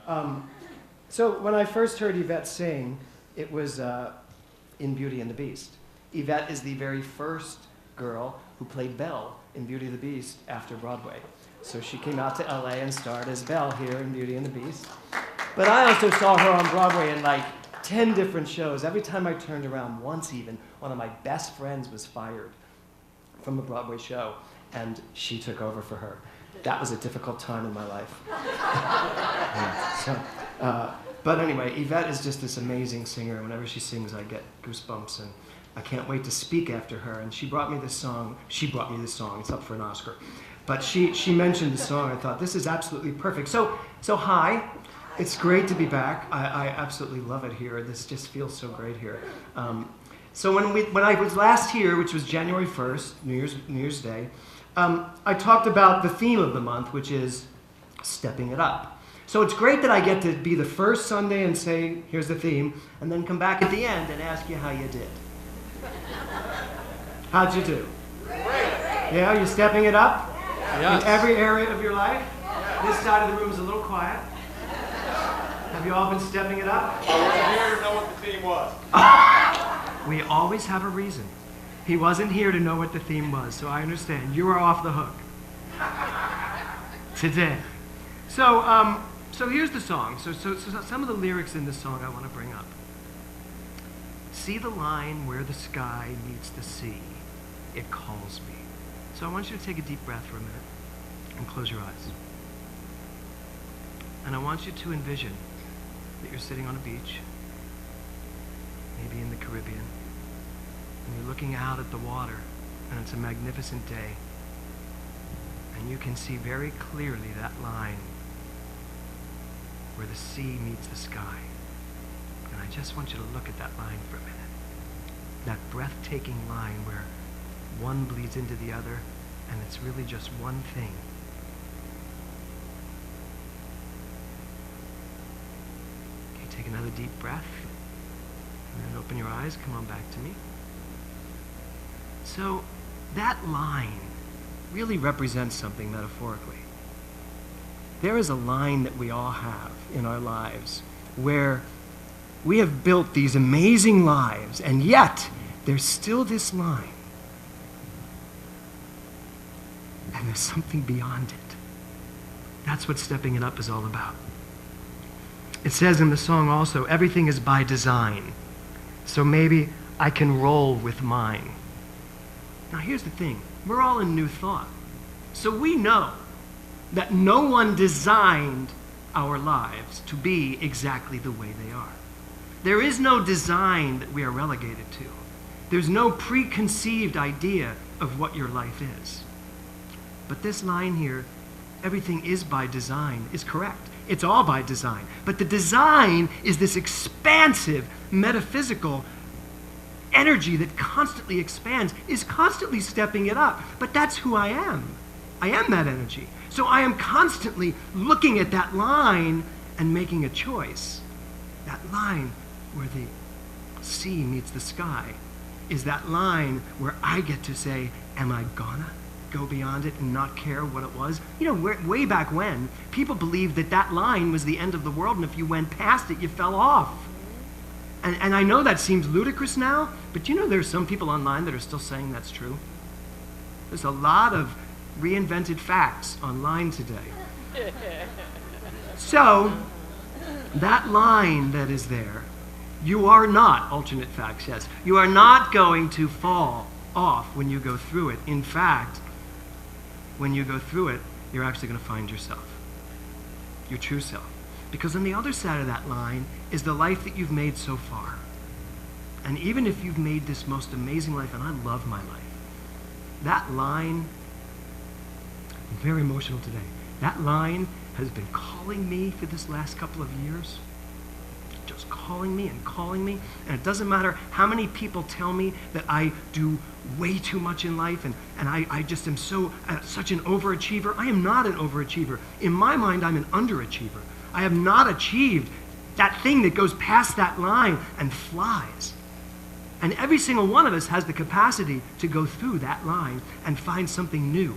So when I first heard Yvette sing, it was in Beauty and the Beast. Yvette is the very first girl who played Belle in Beauty and the Beast after Broadway. So she came out to LA and starred as Belle here in Beauty and the Beast. But I also saw her on Broadway in like 10 different shows. Every time I turned around, once even, one of my best friends was fired from a Broadway show, and she took over for her. That was a difficult time in my life. But anyway, Yvette is just this amazing singer. Whenever she sings, I get goosebumps, and I can't wait to speak after her. And she brought me this song. It's up for an Oscar. But she mentioned the song. I thought, this is absolutely perfect. So hi. It's great to be back. I absolutely love it here. This just feels so great here. So when I was last here, which was January 1st, New Year's Day, I talked about the theme of the month, which is stepping it up. So it's great that I get to be the first Sunday and say, here's the theme, and then come back at the end and ask you how you did. How'd you do? Great. Yeah, you're stepping it up? Yes. In every area of your life? This side of the room is a little quiet. Have you all been stepping it up? I wasn't here to know what the theme was. We always have a reason. He wasn't here to know what the theme was, so I understand. You are off the hook. Today. So here's the song. So some of the lyrics in this song I want to bring up. See the line where the sky meets the sea. It calls me. So I want you to take a deep breath for a minute and close your eyes. And I want you to envision that you're sitting on a beach, maybe in the Caribbean, and you're looking out at the water, and it's a magnificent day, and you can see very clearly that line where the sea meets the sky. And I just want you to look at that line for a minute. That breathtaking line where one bleeds into the other, and it's really just one thing. Take another deep breath, and then open your eyes, come on back to me. So that line really represents something metaphorically. There is a line that we all have in our lives where we have built these amazing lives, and yet there's still this line. And there's something beyond it. That's what stepping it up is all about. It says in the song also, everything is by design. So maybe I can roll with mine. Now here's the thing. We're all in New Thought. So we know that no one designed our lives to be exactly the way they are. There is no design that we are relegated to. There's no preconceived idea of what your life is. But this line here, everything is by design, is correct. It's all by design. But the design is this expansive, metaphysical energy that constantly expands, is constantly stepping it up. But that's who I am. I am that energy. So I am constantly looking at that line and making a choice. That line where the sea meets the sky is that line where I get to say, am I gonna go beyond it and not care what it was? You know, way back when, people believed that that line was the end of the world, and if you went past it, you fell off. And I know that seems ludicrous now, but you know there's some people online that are still saying that's true. There's a lot of reinvented facts online today. So, that line that is there, you are not, alternate facts, yes, you are not going to fall off when you go through it. In fact, when you go through it, you're actually going to find yourself, your true self. Because on the other side of that line is the life that you've made so far. And even if you've made this most amazing life, and I love my life, that line, I'm very emotional today, that line has been calling me for this last couple of years. Just calling me, and it doesn't matter how many people tell me that I do way too much in life, and I just am such an overachiever. I am not an overachiever. In my mind, I'm an underachiever. I have not achieved that thing that goes past that line and flies. And every single one of us has the capacity to go through that line and find something new.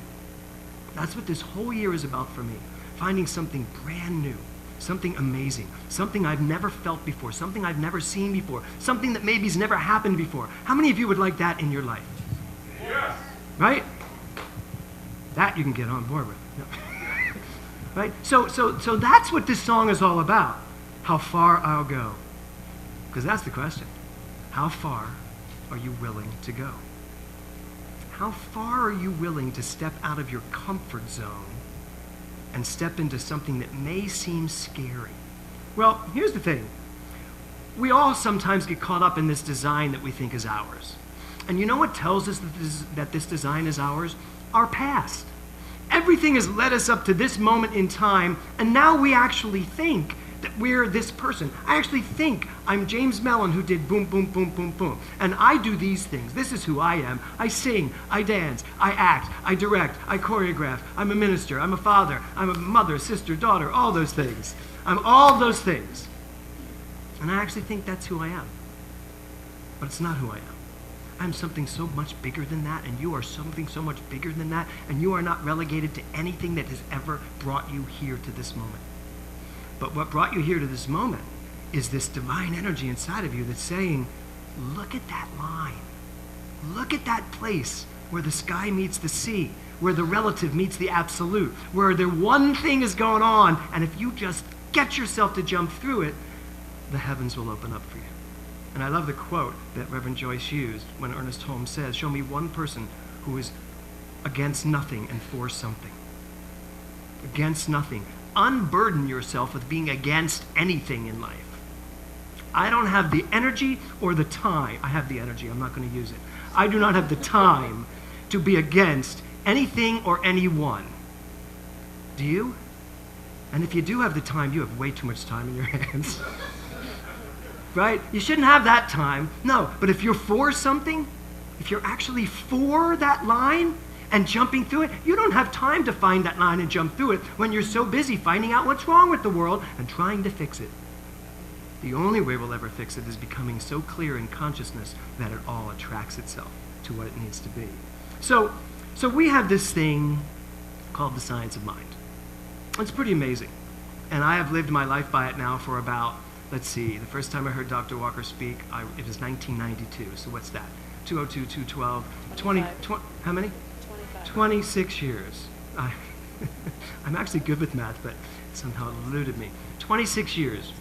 That's what this whole year is about for me, finding something brand new. something amazing, something I've never felt before, something I've never seen before, something that maybe's never happened before. How many of you would like that in your life? Yes. Right? That you can get on board with. No. Right? So that's what this song is all about. How far I'll go. Because that's the question. How far are you willing to go? How far are you willing to step out of your comfort zone and step into something that may seem scary? Well, here's the thing. We all sometimes get caught up in this design that we think is ours. And you know what tells us that this design is ours? Our past. Everything has led us up to this moment in time, and now we actually think that we're this person. I actually think I'm James Mellon who did boom, boom, boom, boom, boom. And I do these things. This is who I am. I sing, I dance, I act, I direct, I choreograph. I'm a minister, I'm a father, I'm a mother, sister, daughter, all those things. I'm all those things. And I actually think that's who I am. But it's not who I am. I'm something so much bigger than that, and you are something so much bigger than that, and you are not relegated to anything that has ever brought you here to this moment. But what brought you here to this moment is this divine energy inside of you that's saying, look at that line. Look at that place where the sky meets the sea, where the relative meets the absolute, where the one thing is going on, and if you just get yourself to jump through it, the heavens will open up for you. And I love the quote that Reverend Joyce used when Ernest Holmes says, show me one person who is against nothing and for something. Against nothing. Unburden yourself with being against anything in life. I don't have the energy or the time. I have the energy. I'm not going to use it. I do not have the time to be against anything or anyone. Do you? And if you do have the time, you have way too much time in your hands. Right? You shouldn't have that time. No, but if you're for something, if you're actually for that line and jumping through it, you don't have time to find that line and jump through it when you're so busy finding out what's wrong with the world and trying to fix it. The only way we'll ever fix it is becoming so clear in consciousness that it all attracts itself to what it needs to be. So we have this thing called the science of mind. It's pretty amazing. And I have lived my life by it now for about, let's see, the first time I heard Dr. Walker speak, it was 1992. So what's that? 202, 212, 20, how many? 26 years. I'm actually good with math, but somehow it eluded me. 26 years.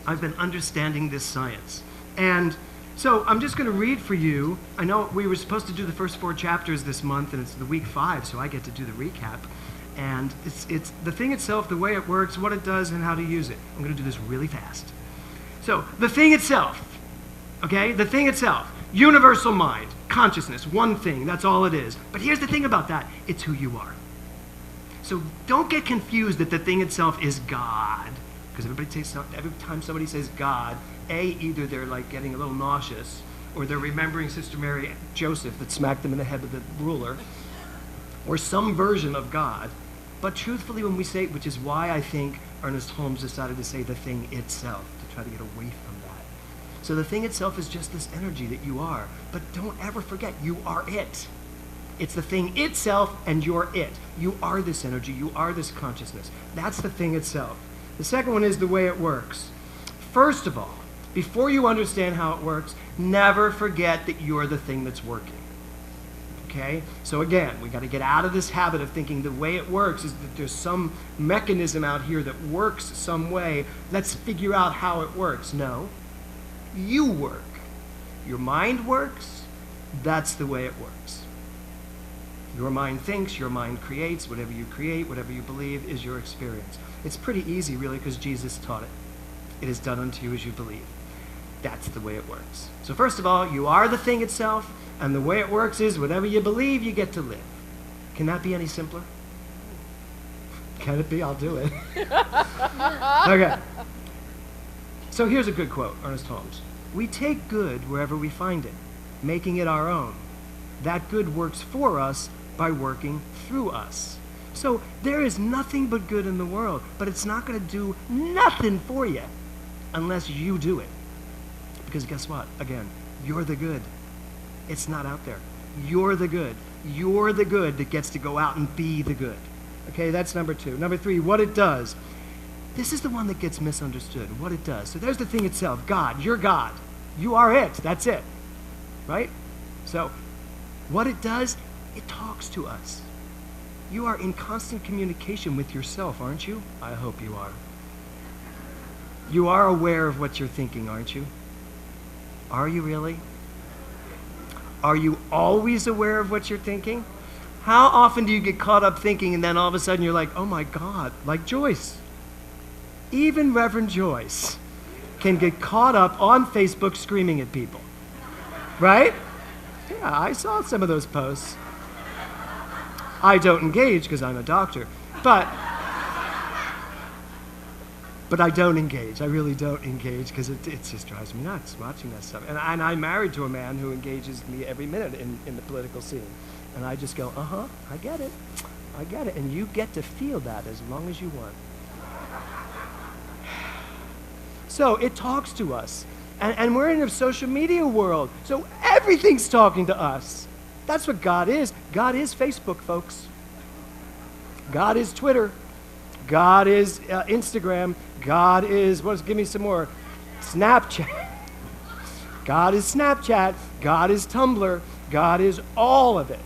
I've been understanding this science. And so I'm just going to read for you. I know we were supposed to do the first 4 chapters this month, and it's the week 5, so I get to do the recap. And it's the thing itself, the way it works, what it does, and how to use it. I'm going to do this really fast. So the thing itself, okay? The thing itself, universal mind, consciousness, one thing, that's all it is. But here's the thing about that, it's who you are. So don't get confused that the thing itself is God. Because every time somebody says God, either they're like getting a little nauseous, or they're remembering Sister Mary Joseph that smacked them in the head with the ruler, or some version of God. But truthfully, when we say, which is why I think Ernest Holmes decided to say the thing itself, to try to get away from that. So the thing itself is just this energy that you are. But don't ever forget, you are it. It's the thing itself, and you're it. You are this energy. You are this consciousness. That's the thing itself. The second one is the way it works. First of all, before you understand how it works, never forget that you're the thing that's working. Okay? So again, we got to get out of this habit of thinking the way it works is that there's some mechanism out here that works some way. Let's figure out how it works. No. You work. Your mind works. That's the way it works. Your mind thinks, your mind creates. Whatever you create, whatever you believe is your experience. It's pretty easy, really, because Jesus taught it. It is done unto you as you believe. That's the way it works. So first of all, you are the thing itself, and the way it works is whatever you believe, you get to live. Can that be any simpler? Can it be? I'll do it. Okay. So here's a good quote, Ernest Holmes. We take good wherever we find it, making it our own. That good works for us by working through us. So there is nothing but good in the world, but it's not going to do nothing for you unless you do it. Because guess what? Again, you're the good. It's not out there. You're the good. You're the good that gets to go out and be the good. Okay, that's number 2. Number 3, what it does. This is the one that gets misunderstood, what it does. So there's the thing itself, God, you're God. You are it, that's it, right? So what it does, it talks to us. You are in constant communication with yourself, aren't you? I hope you are. You are aware of what you're thinking, aren't you? Are you really? Are you always aware of what you're thinking? How often do you get caught up thinking and then all of a sudden you're like, oh my God, like Joyce. Even Reverend Joyce can get caught up on Facebook screaming at people, right? Yeah, I saw some of those posts. I don't engage because I'm a doctor, but I don't engage. I really don't engage because it just drives me nuts watching that stuff. And I'm married to a man who engages me every minute in the political scene. And I just go, I get it. I get it. And you get to feel that as long as you want. So it talks to us. And we're in a social media world. So everything's talking to us. That's what God is. God is Facebook, folks. God is Twitter. God is Instagram. God is, give me some more, Snapchat. God is Snapchat. God is Tumblr. God is all of it.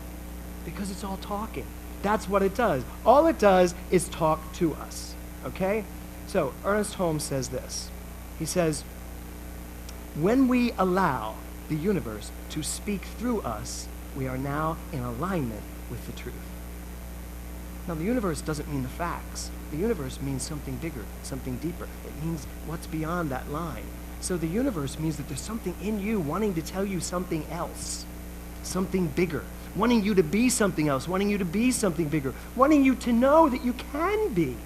Because it's all talking. That's what it does. All it does is talk to us. Okay? So Ernest Holmes says this. He says, when we allow the universe to speak through us, we are now in alignment with the truth. Now, the universe doesn't mean the facts. The universe means something bigger, something deeper. It means what's beyond that line. So the universe means that there's something in you wanting to tell you something else, something bigger, wanting you to be something else, wanting you to be something bigger, wanting you to know that you can be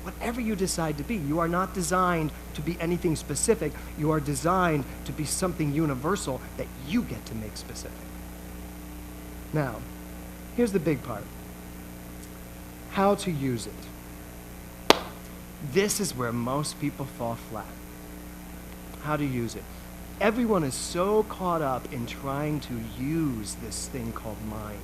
whatever you decide to be. You are not designed to be anything specific. You are designed to be something universal that you get to make specific. Now, here's the big part. How to use it. This is where most people fall flat. How to use it. Everyone is so caught up in trying to use this thing called mind,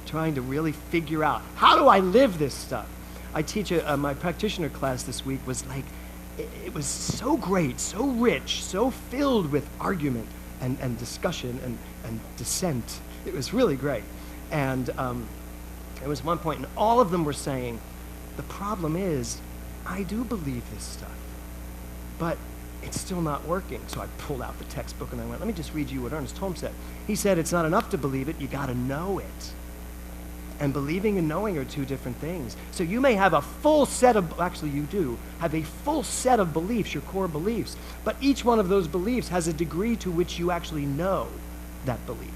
trying to really figure out, how do I live this stuff? I teach my practitioner class this week was like, it was so great, so rich, so filled with argument and discussion and dissent. It was really great. And there was one point, and all of them were saying, the problem is, I do believe this stuff, but it's still not working. So I pulled out the textbook and I went, let me just read you what Ernest Holmes said. He said, it's not enough to believe it, you gotta know it. And believing and knowing are two different things. So you may have a full set of, actually you do, have a full set of beliefs, your core beliefs, but each one of those beliefs has a degree to which you actually know that belief.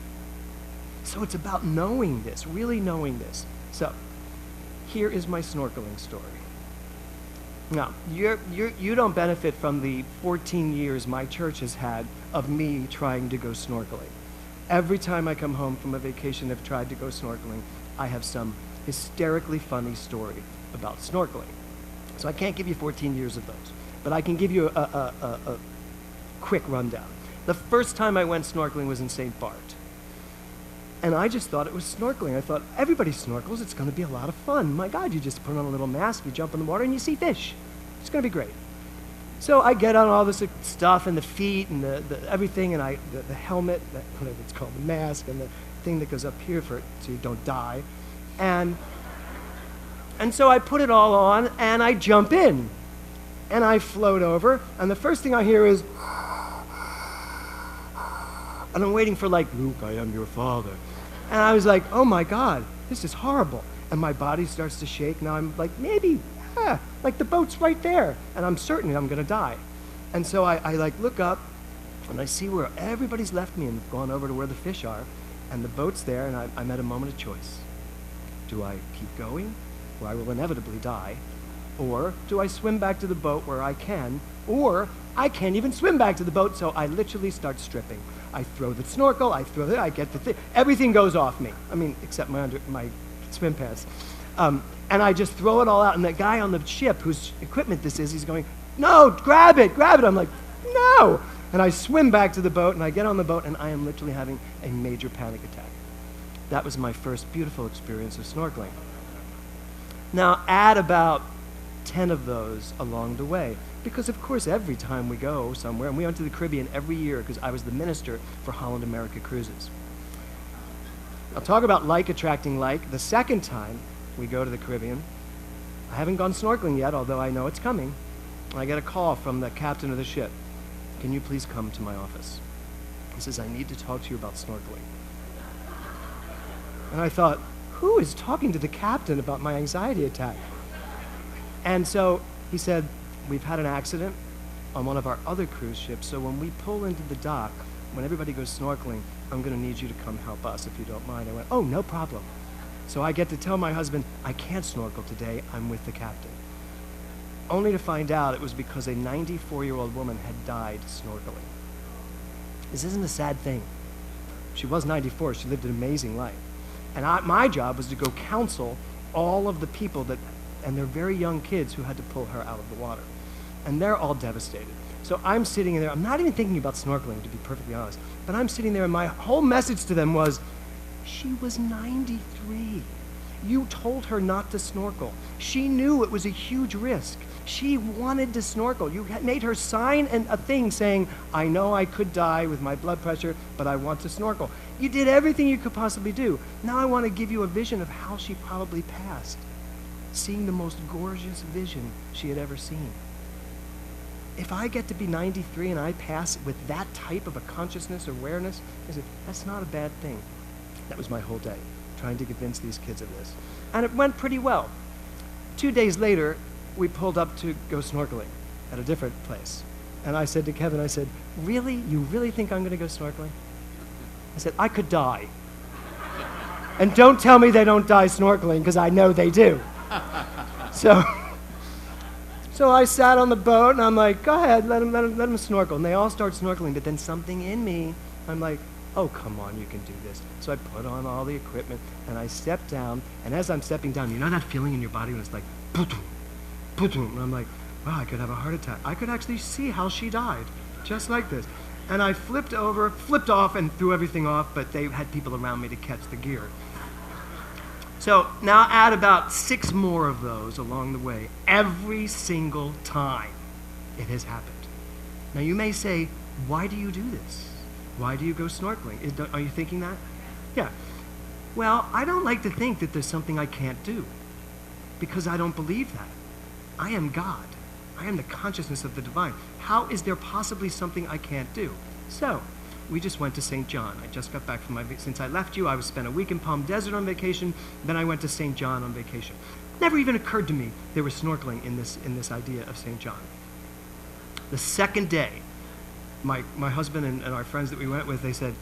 So it's about knowing this, really knowing this. So here is my snorkeling story. Now, you don't benefit from the 14 years my church has had of me trying to go snorkeling. Every time I come home from a vacation I've tried to go snorkeling, I have some hysterically funny story about snorkeling. So I can't give you 14 years of those, but I can give you a quick rundown. The first time I went snorkeling was in St. Bart. And I just thought it was snorkeling. I thought, everybody snorkels, it's gonna be a lot of fun. My God, you just put on a little mask, you jump in the water, and you see fish. It's gonna be great. So I get on all this stuff, and the feet, and the everything, and the helmet, whatever it's called, the mask, and the thing that goes up here so you don't die. And so I put it all on, and I jump in. And I float over, and the first thing I hear is, and I'm waiting for like, Luke, I am your father. And I was like, oh my God, this is horrible. And my body starts to shake. Now I'm like, maybe, like the boat's right there. And I'm certain I'm gonna die. And so I like look up and I see where everybody's left me and gone over to where the fish are. And the boat's there, and I'm at a moment of choice. Do I keep going, where I will inevitably die? Or do I swim back to the boat where I can? Or I can't even swim back to the boat, so I literally start stripping. I throw the snorkel, I get the thing, everything goes off me. I mean, except my swim pants. And I just throw it all out, and the guy on the ship, whose equipment this is, he's going, no, grab it. I'm like, no. And I swim back to the boat, and I get on the boat, and I am literally having a major panic attack. That was my first beautiful experience of snorkeling. Now, add about 10 of those along the way. Because, of course, every time we go somewhere, and we went to the Caribbean every year because I was the minister for Holland America Cruises. I'll talk about like attracting like. The second time we go to the Caribbean, I haven't gone snorkeling yet, although I know it's coming. I get a call from the captain of the ship. Can you please come to my office? He says, I need to talk to you about snorkeling. And I thought, who is talking to the captain about my anxiety attack? And so he said, we've had an accident on one of our other cruise ships, so when we pull into the dock, when everybody goes snorkeling, I'm going to need you to come help us if you don't mind. I went, oh, no problem. So I get to tell my husband, I can't snorkel today, I'm with the captain. Only to find out it was because a 94-year-old woman had died snorkeling. This isn't a sad thing. She was 94, she lived an amazing life. And my job was to go counsel all of the people and their very young kids who had to pull her out of the water. And they're all devastated. So I'm sitting there, I'm not even thinking about snorkeling, to be perfectly honest, but I'm sitting there and my whole message to them was, she was 93. You told her not to snorkel. She knew it was a huge risk. She wanted to snorkel. You made her sign a thing saying, I know I could die with my blood pressure, but I want to snorkel. You did everything you could possibly do. Now I want to give you a vision of how she probably passed, seeing the most gorgeous vision she had ever seen. If I get to be 93 and I pass with that type of a consciousness or awareness, I said, that's not a bad thing. That was my whole day, trying to convince these kids of this. And it went pretty well. 2 days later, we pulled up to go snorkeling at a different place. And I said to Kevin, I said, really? You really think I'm going to go snorkeling? I said, I could die. And don't tell me they don't die snorkeling, because I know they do. So I sat on the boat, and I'm like, go ahead, let them snorkel. And they all start snorkeling, but then something in me, I'm like, oh, come on, you can do this. So I put on all the equipment, and I stepped down, and as I'm stepping down, you know that feeling in your body when it's like, pootum, pootum, and I'm like, wow, I could have a heart attack. I could actually see how she died, just like this. And I flipped off, and threw everything off, but they had people around me to catch the gear. So now add about 6 more of those along the way, every single time it has happened. Now you may say, why do you do this? Why do you go snorkeling? Are you thinking that? Yeah. Well, I don't like to think that there's something I can't do, because I don't believe that. I am God. I am the consciousness of the divine. How is there possibly something I can't do? So, we just went to St. John. I just got back from since I left you, I spent a week in Palm Desert on vacation, then I went to St. John on vacation. Never even occurred to me there was snorkeling in this idea of St. John. The second day, my husband and our friends that we went with, they said,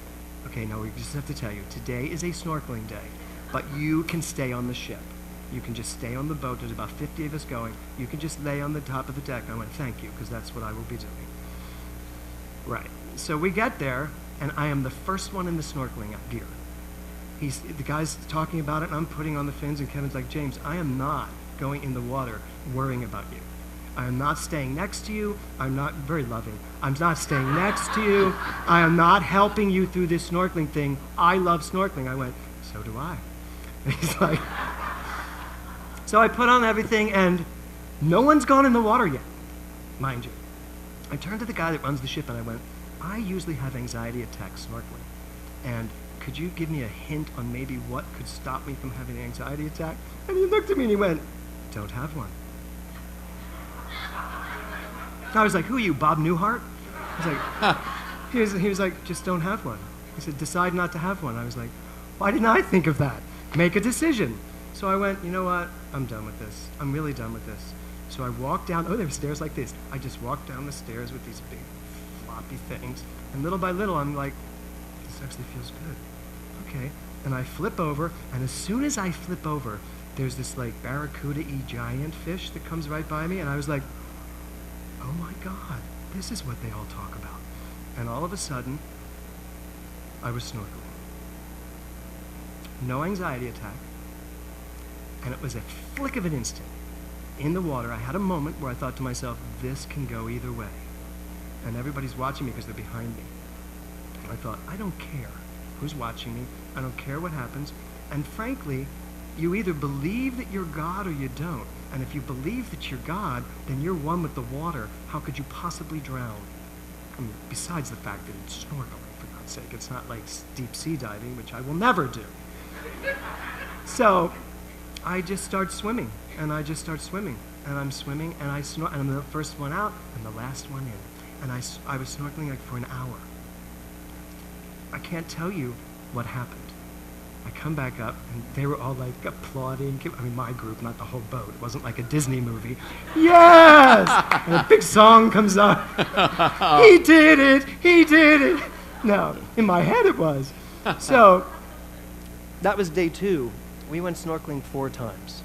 okay, no, we just have to tell you, today is a snorkeling day, but you can stay on the ship. You can just stay on the boat. There's about 50 of us going. You can just lay on the top of the deck. I went, thank you, because that's what I will be doing. Right. So we get there, and I am the first one in the snorkeling gear. The guy's talking about it, and I'm putting on the fins, and Kevin's like, James, I am not going in the water worrying about you. I am not staying next to you. I'm not very loving. I'm not staying next to you. I am not helping you through this snorkeling thing. I love snorkeling. I went, so do I. And he's like, so I put on everything, and no one's gone in the water yet, mind you. I turned to the guy that runs the ship, and I went, I usually have anxiety attacks snorkeling, and could you give me a hint on maybe what could stop me from having an anxiety attack? And he looked at me and he went, don't have one. I was like, who are you, Bob Newhart? He was like, just don't have one. He said, decide not to have one. I was like, why didn't I think of that? Make a decision. So I went, you know what? I'm done with this. I'm really done with this. So I walked down, there were stairs like this. I just walked down the stairs with these big floppy things. And little by little, I'm like, this actually feels good. Okay. And I flip over, and as soon as I flip over, there's this like barracuda-y giant fish that comes right by me, and I was like, oh my God, this is what they all talk about. And all of a sudden, I was snorkeling. No anxiety attack. And it was a flick of an instant. In the water, I had a moment where I thought to myself, this can go either way. And everybody's watching me because they're behind me. And I thought, I don't care who's watching me. I don't care what happens. And frankly, You either believe that you're God or you don't. And if you believe that you're God, then you're one with the water. How could you possibly drown? I mean, besides the fact that it's snorkeling, for God's sake. It's not like deep sea diving, which I will never do. So I just start swimming, and I just start swimming. And I'm swimming, and and I'm the first one out and the last one in. And I was snorkeling like for an hour. I can't tell you what happened. I come back up, and they were all like applauding. I mean, my group, not the whole boat. It wasn't like a Disney movie. Yes! And a big song comes up. He did it! He did it! No, in my head it was. So, that was day 2. We went snorkeling 4 times.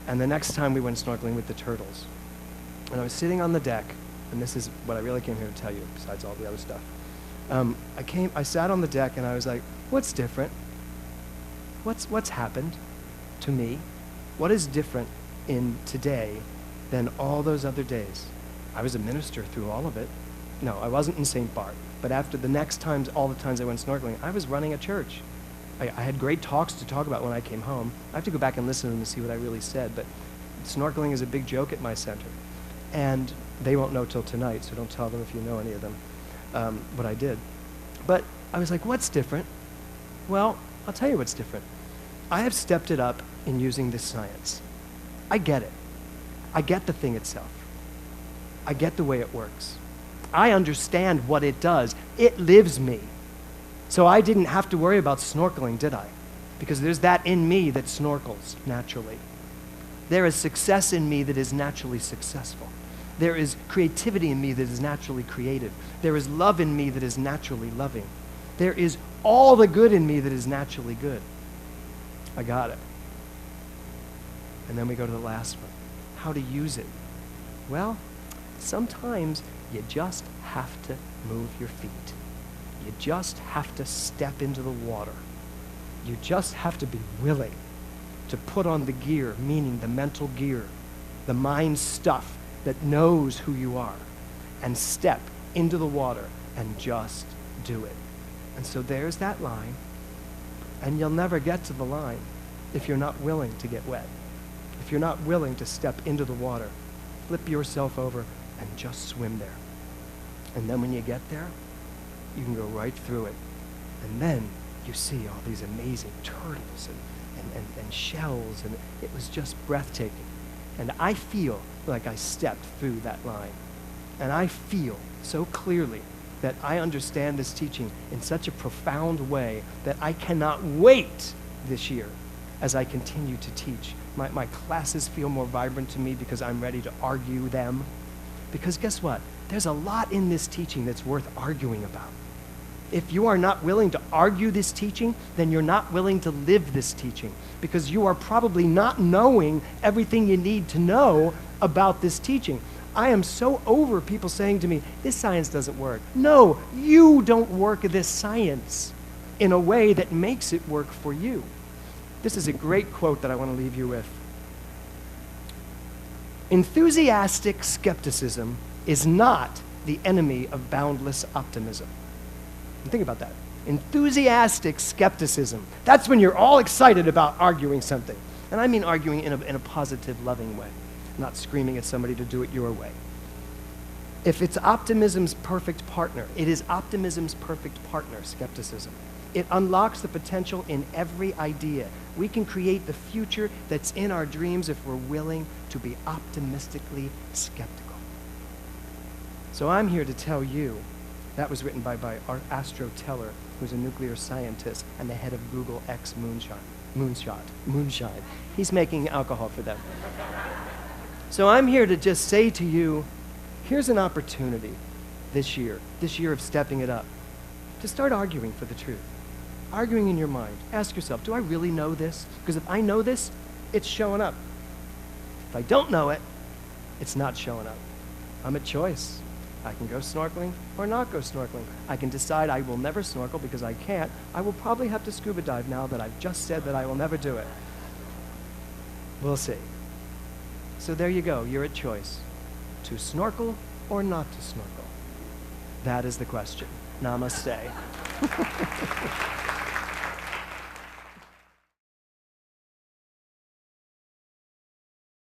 And the next time we went snorkeling with the turtles. And I was sitting on the deck, and this is what I really came here to tell you, besides all the other stuff. I sat on the deck, and I was like, what's different? What's happened to me? What is different in today than all those other days? I was a minister through all of it. No, I wasn't in St. Bart. But after the next times, all the times I went snorkeling, I was running a church. I had great talks to talk about when I came home. I have to go back and listen to them to see what I really said, but snorkeling is a big joke at my center. And they won't know till tonight, so don't tell them if you know any of them, what I did. But I was like, what's different? Well, I'll tell you what's different. I have stepped it up in using this science. I get it. I get the thing itself. I get the way it works. I understand what it does. It lives me. So I didn't have to worry about snorkeling, did I? Because there's that in me that snorkels naturally. There is success in me that is naturally successful. There is creativity in me that is naturally creative. There is love in me that is naturally loving. There is all the good in me that is naturally good. I got it. And then we go to the last one. How to use it. Well, sometimes you just have to move your feet. You just have to step into the water. You just have to be willing to put on the gear, meaning the mental gear, the mind stuff that knows who you are, and step into the water and just do it. And so there's that line, and you'll never get to the line if you're not willing to get wet. If you're not willing to step into the water, flip yourself over and just swim there. And then when you get there, you can go right through it. And then you see all these amazing turtles and shells, and it was just breathtaking. And I feel like I stepped through that line. And I feel so clearly that I understand this teaching in such a profound way that I cannot wait this year as I continue to teach. My classes feel more vibrant to me because I'm ready to argue them. Because guess what? There's a lot in this teaching that's worth arguing about. If you are not willing to argue this teaching, then you're not willing to live this teaching, because you are probably not knowing everything you need to know about this teaching. I am so over people saying to me, this science doesn't work. No, you don't work this science in a way that makes it work for you. This is a great quote that I want to leave you with. Enthusiastic skepticism is not the enemy of boundless optimism. And think about that. Enthusiastic skepticism. That's when you're all excited about arguing something. And I mean arguing in a positive, loving way, not screaming at somebody to do it your way. If it's optimism's perfect partner, it is optimism's perfect partner, skepticism. It unlocks the potential in every idea. We can create the future that's in our dreams if we're willing to be optimistically skeptical. So I'm here to tell you, that was written by Astro Teller, who's a nuclear scientist and the head of Google X Moonshine. He's making alcohol for them. So I'm here to just say to you, here's an opportunity this year of stepping it up, to start arguing for the truth. Arguing in your mind. Ask yourself, do I really know this? Because if I know this, it's showing up. If I don't know it, it's not showing up. I'm at choice. I can go snorkeling or not go snorkeling. I can decide I will never snorkel because I can't. I will probably have to scuba dive now that I've just said that I will never do it. We'll see. So there you go. You're at choice. To snorkel or not to snorkel? That is the question. Namaste.